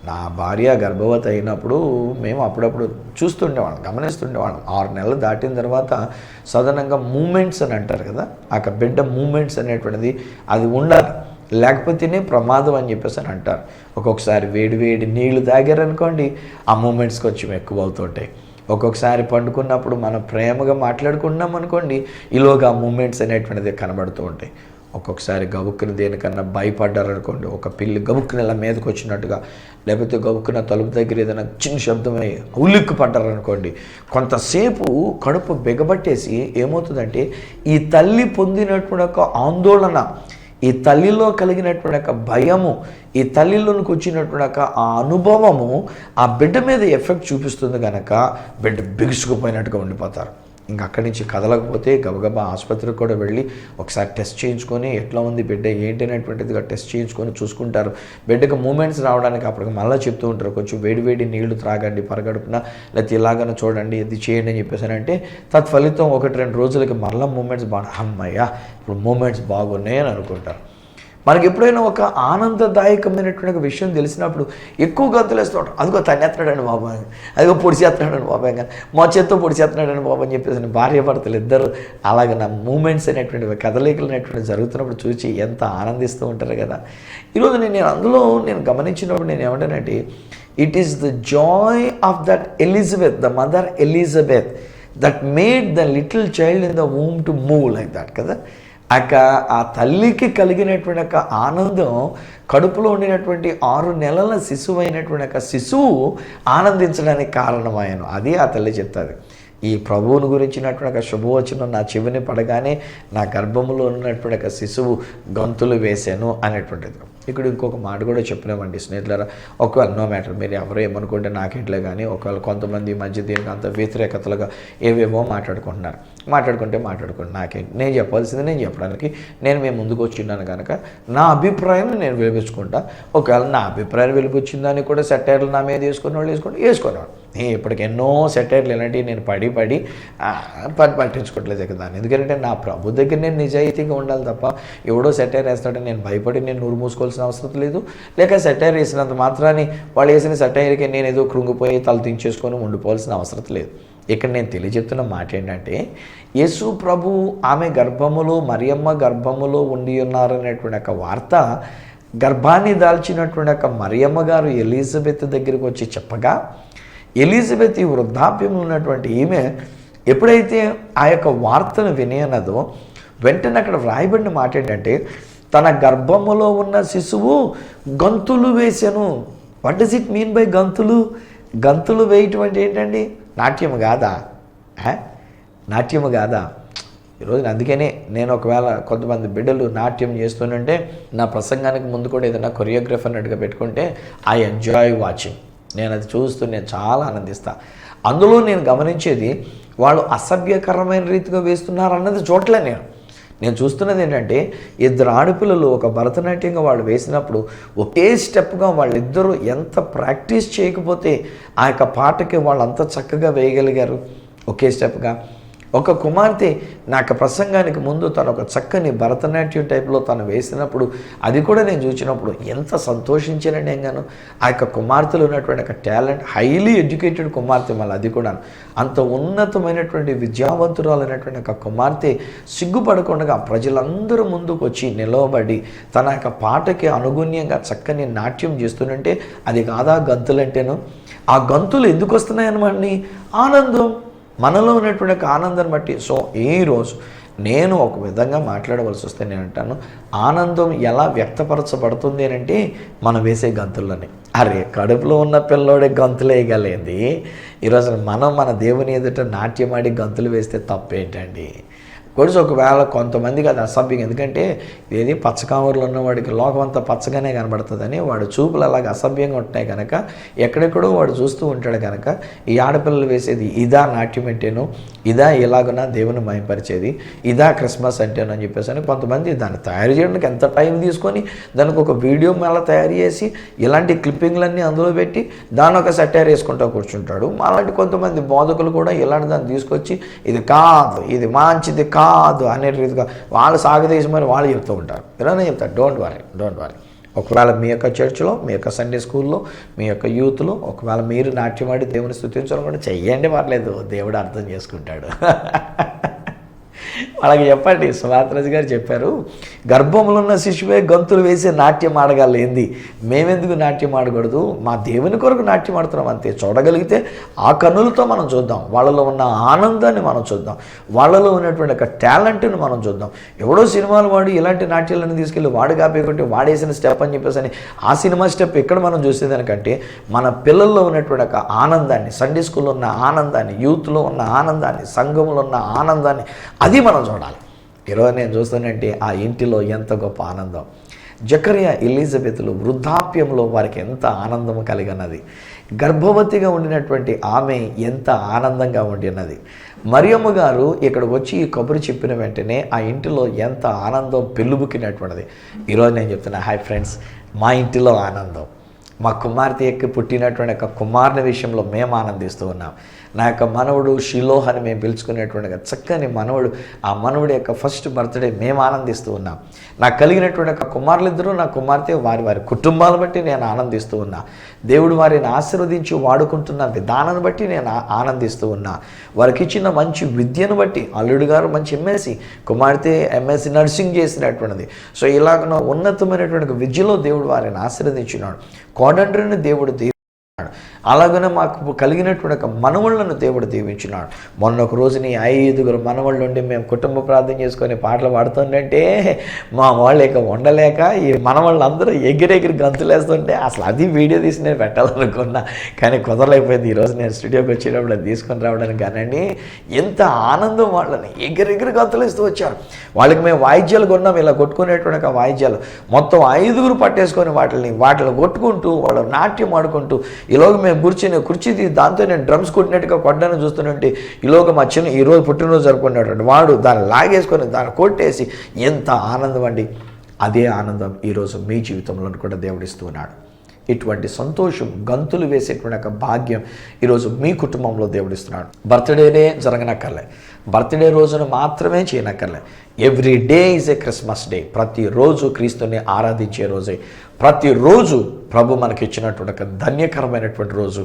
నా భార్య గర్భవతి అయినప్పుడు మేము అప్పుడప్పుడు చూస్తుండేవాళ్ళం, గమనిస్తుండేవాళ్ళం. 6 నెలలు దాటిన తర్వాత సాధారణంగా మూమెంట్స్ అని అంటారు కదా, ఆ బిడ్డ మూమెంట్స్ అనేటువంటిది అది ఉండాలి, లేకపోతేనే ప్రమాదం అని చెప్పేసి అని అంటారు. ఒక్కొక్కసారి వేడి వేడి నీళ్లు తాగారనుకోండి, ఆ మూమెంట్స్ కొంచెం ఎక్కువ అవుతుంటాయి. ఒక్కొక్కసారి పండుకున్నప్పుడు మనం ప్రేమగా మాట్లాడుకున్నాం అనుకోండి, ఈలోగా ఆ మూమెంట్స్ అనేటువంటిది కనబడుతూ ఉంటాయి. ఒక్కొక్కసారి గబుక్కుని దేనికన్నా భయపడ్డారనుకోండి, ఒక పిల్లి గబుక్కుని ఇలా మీదకి వచ్చినట్టుగా, లేకపోతే గబుక్కున తలుపు దగ్గర ఏదైనా చిన్న శబ్దమై ఉలిక్కు పడ్డారనుకోండి, కొంతసేపు కడుపు బిగబట్టేసి ఏమవుతుందంటే ఈ తల్లి పొందినటువంటి ఒక ఆందోళన, ఈ తల్లిలో కలిగినటువంటి ఒక భయము, ఈ తల్లిలోనికి వచ్చినటువంటి ఒక ఆ అనుభవము ఆ బిడ్డ మీద ఎఫెక్ట్ చూపిస్తుంది కనుక బిడ్డ బిగుసుకుపోయినట్టుగా ఉండిపోతారు. ఇంకా అక్కడి నుంచి కదలకపోతే గబగబా ఆసుపత్రికి కూడా వెళ్ళి ఒకసారి టెస్ట్ చేయించుకొని ఎట్లా ఉంది బిడ్డ ఏంటి అనేటువంటిదిగా టెస్ట్ చేయించుకొని చూసుకుంటారు. బిడ్డకు మూమెంట్స్ రావడానికి అప్పటికి మళ్ళీ చెప్తూ ఉంటారు, కొంచెం వేడి నీళ్లు త్రాగండి పరగడుపున, లేకపోతే ఇలాగనే చూడండి, ఇది చేయండి అని చెప్పేసి అంటే తత్ఫలితం 1-2 రోజులకి మళ్ళీ మూమెంట్స్ అమ్మయ్యా ఇప్పుడు మూమెంట్స్ బాగున్నాయి అని అనుకుంటారు. మనకి ఎప్పుడైనా ఒక ఆనందదాయకమైనటువంటి విషయం తెలిసినప్పుడు ఎక్కువ గంతులేస్తూ ఉంటాం. అదిగో తన్నెత్తాడని బాబా, అదిగో పొడిచేస్తున్నాడని బాబాయ్, కానీ మా చేత్తో పొడిచేస్తున్నాడని బాబా అని చెప్పేసి భార్యాభర్తలు ఇద్దరు అలాగే నా మూమెంట్స్ అనేటువంటివి, కదలికలు అనేటువంటివి జరుగుతున్నప్పుడు చూసి ఎంత ఆనందిస్తూ ఉంటారు కదా. ఈరోజు నేను గమనించినప్పుడు నేను ఏమంటానంటే, it is the joy of that Elizabeth, the mother Elizabeth, that made the little child in the womb to move like that కదా. ఆ తల్లికి కలిగినటువంటి ఒక ఆనందం, కడుపులో ఉండినటువంటి 6 నెలల శిశువు అయినటువంటి ఒక శిశువు ఆనందించడానికి కారణమయ్యాను. అది ఆ తల్లి చెప్తుంది. ఈ ప్రభువుని గురించినటువంటి ఒక శుభవచనం నా చెవిని పడగానే నా గర్భంలో ఉన్నటువంటి ఒక శిశువు గంతులు వేశాను అనేటువంటిది. ఇక్కడ ఇంకొక మాట కూడా చెప్పినామండి స్నేహితులారా, ఒకవేళ నో మ్యాటర్ మీరు ఎవరు ఏమనుకుంటే నాకెట్లే, కానీ ఒకవేళ కొంతమంది ఈ మధ్య దీనికి అంత వ్యతిరేకతలుగా ఏవేవో మాట్లాడుకుంటే నాకేంటి, నేను చెప్పాల్సింది నేను చెప్పడానికి మేము ముందుకు వచ్చిన్నాను కనుక నా అభిప్రాయం నేను వెలిపించుకుంటా. ఒకవేళ నా అభిప్రాయం వెలిపించిందని కూడా సెటైర్లు నా మీద వేసుకునేవాడు. ఇప్పటికి ఎన్నో సెటైర్లు ఇలాంటివి నేను పడి పట్టించుకోవట్లేదు కదా. ఎందుకంటే నా ప్రభు దగ్గర నేను నిజాయితీగా ఉండాలి తప్ప ఎవడో సెటైర్ వేస్తాడని నేను భయపడి నేను నూరు మూసుకోవాల్సిన అవసరం లేదు. లేక సెటైర్ వేసినంత మాత్రాన్ని వాళ్ళు వేసిన సెటైర్కి నేను ఏదో కృంగిపోయి తల దించేసుకొని ఉండిపోవాల్సిన అవసరం లేదు. ఇక్కడ నేను తెలియజెప్తున్న మాట ఏంటంటే, యేసు ప్రభు ఆమె గర్భములో, మరియమ్మ గర్భములో ఉండి ఉన్నారనేటువంటి ఒక వార్త గర్భాన్ని దాల్చినటువంటి ఒక మరియమ్మ గారు ఎలిజబెత్ దగ్గరికి వచ్చి చెప్పగా, ఎలిజబెత్ ఈ వృద్ధాప్యంలో ఉన్నటువంటి ఈమె ఎప్పుడైతే ఆ యొక్క వార్తను వినేనదో వెంటనే అక్కడ వ్రాయబడిన మాట ఏంటంటే, తన గర్భములో ఉన్న శిశువు గంతులు వేసెను. What does it mean by గంతులు? గంతులు వేయటం అంటే ఏంటండి? నాట్యము కాదా? ఈరోజు అందుకనే నేను ఒకవేళ కొంతమంది బిడ్డలు నాట్యం చేస్తుంటే నా ప్రసంగానికి ముందు కూడా ఏదైనా కొరియోగ్రఫర్ అన్నట్టుగా పెట్టుకుంటే ఐ ఎంజాయ్ వాచింగ్. నేను అది చూస్తూ నేను చాలా ఆనందిస్తాను. అందులో నేను గమనించేది వాళ్ళు అసభ్యకరమైన రీతిగా వేస్తున్నారు అన్నది చూడలే. నేను చూస్తున్నది ఏంటంటే, 2 ఆడపిల్లలు ఒక భరతనాట్యంగా వాళ్ళు వేసినప్పుడు ఒకే స్టెప్గా వాళ్ళిద్దరూ ఎంత ప్రాక్టీస్ చేయకపోతే ఆ యొక్క పాటకి వాళ్ళు అంత చక్కగా వేయగలిగారు ఒకే స్టెప్గా. ఒక కుమార్తె నాకు ప్రసంగానికి ముందు తను ఒక చక్కని భరతనాట్యం టైప్లో తను వేసినప్పుడు అది కూడా నేను చూసినప్పుడు ఎంత సంతోషించానండి. నేను ఆ యొక్క కుమార్తెలో ఉన్నటువంటి ఒక టాలెంట్, హైలీ ఎడ్యుకేటెడ్ కుమార్తె, మళ్ళీ అది కూడా అంత ఉన్నతమైనటువంటి విద్యావంతురాలైనటువంటి ఒక కుమార్తె సిగ్గుపడకుండా ప్రజలందరూ ముందుకు వచ్చి నిలవబడి తన యొక్క పాటకి అనుగుణ్యంగా చక్కని నాట్యం చేస్తుంటే అది కాదా గంతులంటేను? ఆ గంతులు ఎందుకు వస్తున్నాయన్నమాట? ఆనందం, మనలో ఉన్నటువంటి ఒక ఆనందాన్ని బట్టి. సో ఈరోజు నేను ఒక విధంగా మాట్లాడవలసి వస్తే నేను అంటాను, ఆనందం ఎలా వ్యక్తపరచబడుతుంది అని అంటే మనం వేసే గంతుల్లోనే. అరే కడుపులో ఉన్న పిల్లోడే గంతులు వేయగలేంది, ఈరోజు మనం మన దేవుని ఎదుట నాట్యం ఆడి గంతులు వేస్తే తప్పేంటండి? కొడిసి ఒకవేళ కొంతమందికి అది అసభ్యం, ఎందుకంటే ఏది పచ్చకామరులు ఉన్నవాడికి లోకం అంతా పచ్చగానే కనబడుతుందని వాడు చూపులు అలాగ అసభ్యంగా ఉంటున్నాయి కనుక ఎక్కడెక్కడో వాడు చూస్తూ ఉంటాడు కనుక ఈ ఆడపిల్లలు వేసేది ఇదా నాట్యం అంటేను, ఇదా ఇలాగునా దేవుని మయంపరిచేది, ఇదా క్రిస్మస్ అంటేను అని చెప్పేసి అని కొంతమంది దాన్ని తయారు చేయడానికి ఎంత టైం తీసుకొని దానికి ఒక వీడియో మేళ తయారు చేసి ఇలాంటి క్లిప్పింగ్లన్నీ అందులో పెట్టి దాని ఒక సెటైర్ వేసుకుంటూ కూర్చుంటాడు. అలాంటి కొంతమంది బోధకులు కూడా ఇలాంటి దాన్ని తీసుకొచ్చి ఇది కాదు, ఇది మంచిది కాదు అనే రీతిగా వాళ్ళు సాగదీసి మరి వాళ్ళు చెప్తూ ఉంటారు. ఇలానే చెప్తారు. Don't worry. ఒకవేళ మీ యొక్క చర్చిలో, మీ యొక్క సండే స్కూల్లో, మీ యొక్క యూత్లో ఒకవేళ మీరు నాట్యం ఆడి దేవుని స్తుతించడం కూడా చెయ్యండి, పర్లేదు, దేవుడు అర్థం చేసుకుంటాడు. వాళ్ళకి చెప్పండి. సుభాత్రాజు గారు చెప్పారు, గర్భంలో ఉన్న శిశువే గంతులు వేసే నాట్యం ఆడగలేంది, మేమెందుకు నాట్యం ఆడకూడదు, మా దేవుని కొరకు నాట్యం ఆడుతున్నాం అంతే. చూడగలిగితే ఆ కన్నులతో మనం చూద్దాం, వాళ్ళలో ఉన్న ఆనందాన్ని మనం చూద్దాం, వాళ్ళలో ఉన్నటువంటి ఒక టాలెంట్ని మనం చూద్దాం. ఎవడో సినిమాలు వాడు ఇలాంటి నాట్యాలను తీసుకెళ్ళి వాడు కాపేకుంటే వాడేసిన స్టెప్ అని చెప్పేసి అని ఆ సినిమా స్టెప్ ఇక్కడ మనం చూసేదానికంటే మన పిల్లల్లో ఉన్నటువంటి ఒక ఆనందాన్ని, సండే స్కూల్లో ఉన్న ఆనందాన్ని, యూత్లో ఉన్న ఆనందాన్ని, సంఘంలో ఉన్న ఆనందాన్ని అది మనం చూడాలి. ఈరోజు నేను చూస్తానంటే ఆ ఇంటిలో ఎంత గొప్ప ఆనందం. జకరియా ఎలిజబెత్లు వృద్ధాప్యంలో వారికి ఎంత ఆనందం కలిగినది. గర్భవతిగా ఉండినటువంటి ఆమె ఎంత ఆనందంగా ఉండినది. మరియమ్మ గారు ఇక్కడికి వచ్చి ఈ కబురు చెప్పిన వెంటనే ఆ ఇంటిలో ఎంత ఆనందం పెళ్ళుబుకినటువంటిది. ఈరోజు నేను చెప్తున్నా, హాయ్ ఫ్రెండ్స్, మా ఇంటిలో ఆనందం, మా కుమార్తెకి పుట్టినటువంటి ఒక కుమారుని విషయంలో మేము ఆనందిస్తూ ఉన్నాం. నా యొక్క మనవడు షిలోహ్ అని మేము పిలుచుకునేటువంటి చక్కని మనవడు, ఆ మనవుడి యొక్క ఫస్ట్ బర్త్డే మేము ఆనందిస్తూ ఉన్నాం. నాకు కలిగినటువంటి ఒక కుమారులిద్దరూ, నా కుమార్తె, వారి వారి కుటుంబాలను బట్టి నేను ఆనందిస్తూ ఉన్నా. దేవుడు వారిని ఆశీర్వదించి వాడుకుంటున్న విధానాన్ని బట్టి నేను ఆనందిస్తూ ఉన్నా. వారికి ఇచ్చిన మంచి విద్యను బట్టి, అల్లుడు గారు మంచి ఎంఎస్సి, కుమార్తె ఎంఎస్సి నర్సింగ్ చేసినటువంటిది. సో ఇలాగ ఉన్నతమైనటువంటి విద్యలో దేవుడు వారిని ఆశీర్వదించినాడు. కోడండ్రిని దేవుడు అలాగనే మాకు కలిగినటువంటి ఒక మనవళ్ళను దేవుడు దీవించినాడు. మొన్న ఒక రోజు నీ 5 మనవళ్ళు ఉండి మేము కుటుంబ ప్రార్థన చేసుకొని పాటలు పాడుతుందంటే మా వాళ్ళు ఇక ఉండలేక ఈ మనవాళ్ళందరూ ఎగిరెగిరి గంతులేస్తుంటే అసలు అది వీడియో తీసి నేను పెట్టాలనుకున్నా, కానీ కుదరలేకపోయింది. ఈరోజు నేను స్టూడియోకి వచ్చేటప్పుడు అది తీసుకొని రావడానికి కానండి, ఎంత ఆనందం, వాళ్ళని ఎగిరెగిరి గంతులేస్తూ వచ్చారు. వాళ్ళకి మేము వాయిద్యాలు కొన్నాం, ఇలా కొట్టుకునేటువంటి ఒక వాయిద్యాలు మొత్తం 5 పట్టేసుకొని వాటిని కొట్టుకుంటూ వాళ్ళు నాట్యం ఆడుకుంటూ ఈలోగా మేము కుర్చీ దాంతో నేను డ్రమ్స్ కొట్టినట్టుగా కొట్టడానికి చూస్తున్నట్టు ఈలోగా మా చిన్న ఈరోజు పుట్టినరోజు జరుపుకునేటువంటి వాడు దాన్ని లాగేసుకొని దాన్ని కొట్టేసి ఎంత ఆనందం అండి. అదే ఆనందం ఈరోజు మీ జీవితంలో కూడా దేవుడిస్తూ ఉన్నాడు. ఇటువంటి సంతోషం, గంతులు వేసేటువంటి ఒక భాగ్యం ఈరోజు మీ కుటుంబంలో దేవుడిస్తున్నాడు. బర్త్డేనే జరగనక్కర్లే, బర్త్డే రోజున మాత్రమే చేయనక్కర్లే. Every day is a Christmas day. ప్రతిరోజు క్రీస్తుని ఆరాధించే రోజే. ప్రతిరోజు ప్రభు మనకి ఇచ్చినటువంటి ఒక ధన్యకరమైనటువంటి రోజు.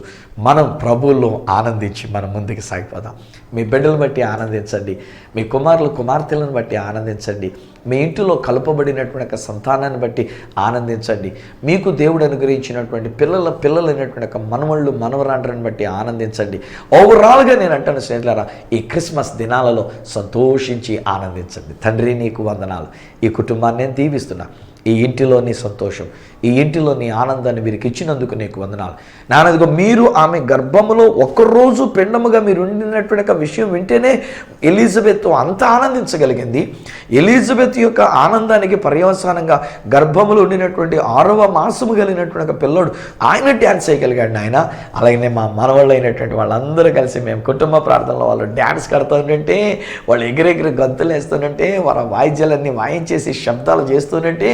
మనం ప్రభువులో ఆనందించి మనం ముందుకు సాగిపోదాం. మీ బిడ్డలను బట్టి ఆనందించండి, మీ కుమార్తెలను బట్టి ఆనందించండి, మీ ఇంటిలో కలుపబడినటువంటి ఒక సంతానాన్ని బట్టి ఆనందించండి, మీకు దేవుడు అనుగ్రహించినటువంటి పిల్లలైనటువంటి ఒక మనవళ్ళు మనవరాండ్రని బట్టి ఆనందించండి. ఓవరాల్గా నేను అంటాను స్నేహితులారా, ఈ క్రిస్మస్ దినాలలో సంతోషించి ఆనందించండి. తండ్రి నీకు వందనాలు. ఈ కుటుంబాన్ని నేను దీవిస్తున్నా. ఈ ఇంటిలో నీ సంతోషం, ఈ ఇంటిలో నీ ఆనందాన్ని వీరికి ఇచ్చినందుకు నీకు వందనాలు. నాన్నదిగో మీరు ఆమె గర్భములో ఒక్కరోజు పిండముగా మీరు ఉండినటువంటి విషయం వింటేనే ఎలిజబెత్ అంత ఆనందించగలిగింది. ఎలిజబెత్ యొక్క ఆనందానికి పర్యవసానంగా గర్భములో ఉండినటువంటి 6వ మాసము కలిగినటువంటి పిల్లోడు ఆయన డ్యాన్స్ చేయగలిగాడు ఆయన. అలాగనే మా మనవాళ్ళు అయినటువంటి వాళ్ళందరూ కలిసి మేము కుటుంబ ప్రార్థనలో వాళ్ళు డ్యాన్స్ కడుతుంటే, వాళ్ళు ఎగిరెగిరి గంతులు వేస్తుంటే, వాళ్ళ వాయిద్యాలన్నీ వాయించేసి శబ్దాలు చేస్తుంటే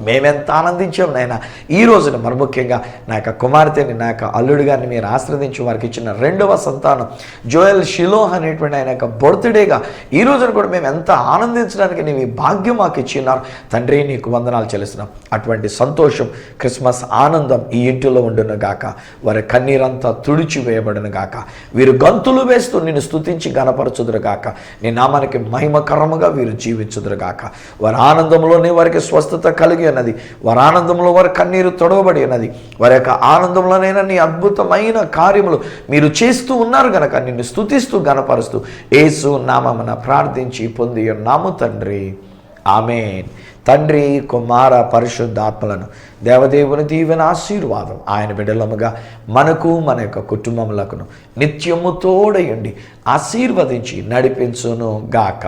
మేమెంత ఆనందించాం నాయన. ఈ రోజున మరి ముఖ్యంగా నా యొక్క కుమార్తెని, నా యొక్క అల్లుడు గారిని మీరు ఆశ్రదించి వారికి ఇచ్చిన 2వ సంతానం జోయల్ షిలోహ్ అనేటువంటి ఆయన యొక్క బర్త్డేగా ఈ రోజున కూడా మేము ఎంత ఆనందించడానికి నీవు ఈ భాగ్యం మాకు ఇచ్చినారు తండ్రి, నీకు వందనాలు చెల్లిస్తున్నాం. అటువంటి సంతోషం, క్రిస్మస్ ఆనందం ఈ ఇంటిలో ఉండును గాక. వారి కన్నీరంతా తుడిచివేయబడును గాక. వీరు గంతులు వేస్తూ నిన్ను స్తుతించి గణపరచుదురు గాక. నీ నామానికి మహిమకరముగా వీరు జీవించుదురు గాక. వారి ఆనందంలోనే వారికి స్వస్థత కలిగి ఉన్నది. వారి ఆనందంలో వారి కన్నీరు తొడవబడి ఉన్నది. వారి యొక్క ఆనందంలోనైనా నీ అద్భుతమైన కార్యములు మీరు చేస్తూ ఉన్నారు గనక నిన్ను స్తుతిస్తూ గణపరుస్తూ యేసు నామమున ప్రార్థించి పొంది ఉన్నాము తండ్రి, ఆమేన్. తండ్రి, కుమార, పరిశుద్ధాత్మలను దేవదేవుని దీవెన ఆశీర్వాదం ఆయన బిడ్డలముగా మనకు మన యొక్క కుటుంబములకును నిత్యము తోడయుండి ఆశీర్వదించి నడిపించును గాక.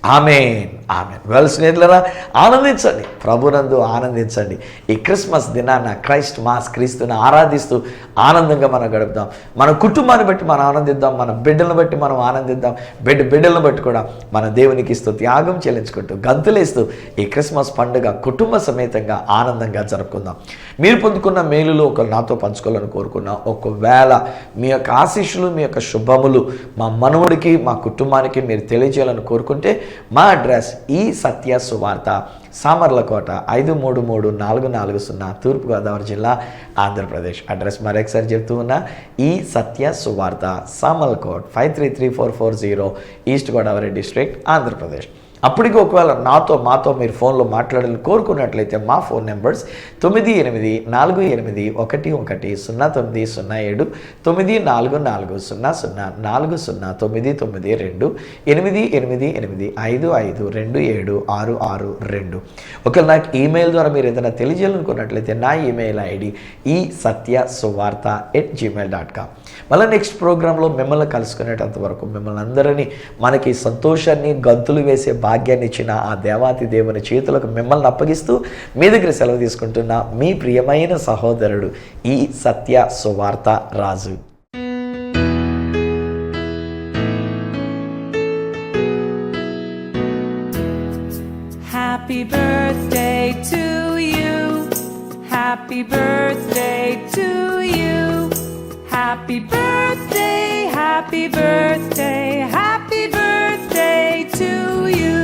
ఆమేన్, ఆమేన్. వెల్ స్నేహితులారా, ఆనందించండి, ప్రభునందు ఆనందించండి. ఈ క్రిస్మస్ దినాన క్రైస్ట్ మాస్, క్రీస్తుని ఆరాధిస్తూ ఆనందంగా మనం గడుపుదాం. మన కుటుంబాన్ని బట్టి మనం ఆనందిద్దాం, మన బిడ్డలను బట్టి మనం ఆనందిద్దాం, బిడ్డలను బట్టి కూడా మన దేవునికి ఇస్తూ త్యాగం చెల్లించుకుంటూ గంతులేస్తూ ఈ క్రిస్మస్ పండుగ కుటుంబ సమేతంగా ఆనందంగా జరుపుకుందాం. మీరు పొందుకున్న మేలులు ఒకరు నాతో పంచుకోవాలని కోరుకున్నా. ఒకవేళ మీ యొక్క ఆశీస్సులు, మీ యొక్క శుభములు మా మనవుడికి, మా కుటుంబానికి మీరు తెలియజేయాలని కోరుకుంటే మా అడ్రస్ ఈ సత్య సువార్త, సామర్లకోట 533440, తూర్పుగోదావరి జిల్లా, ఆంధ్రప్రదేశ్. అడ్రస్ మరొకసారి చెప్తూ ఉన్నా, ఈ సత్య సువార్త, సామర్లకోట్ 533440, ఈస్ట్ గోదావరి డిస్ట్రిక్ట్, ఆంధ్రప్రదేశ్. అప్పటికి ఒకవేళ మాతో మీరు ఫోన్లో మాట్లాడాలని కోరుకున్నట్లయితే మా ఫోన్ నెంబర్స్ 9848110907, 9440004099, 8888552766. ఒకవేళ నాకు ఈమెయిల్ ద్వారా మీరు ఏదైనా తెలియజేయాలనుకున్నట్లయితే నా ఈమెయిల్ ఐడి ఈ satyasuvartha@gmail.com. మళ్ళీ నెక్స్ట్ ప్రోగ్రాంలో మిమ్మల్ని కలుసుకునేటంత వరకు మిమ్మల్ని అందరినీ మనకి సంతోషాన్ని, గంతులు వేసే భాగ్యాన్ని ఇచ్చిన ఆ దేవాతి దేవుని చేతులకు మిమ్మల్ని అప్పగిస్తూ మీ దగ్గర సెలవు తీసుకుంటున్న మీ ప్రియమైన సహోదరుడు ఈ సత్య సువార్త రాజు. Happy birthday to you. Happy birthday to you. Happy birthday, happy birthday, happy birthday to you.